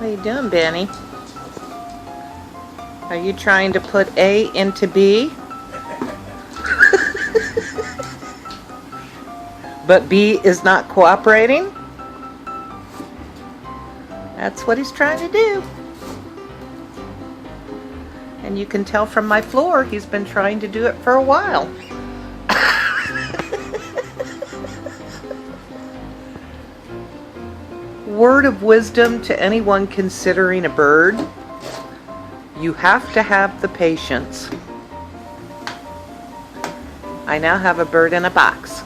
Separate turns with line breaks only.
What are you doing, Benny? Are you trying to put A into B? But B is not cooperating? That's what he's trying to do. And you can tell from my floor, he's been trying to do it for a while. Word of wisdom to anyone considering a bird: you have to have the patience. I now have a bird in a box.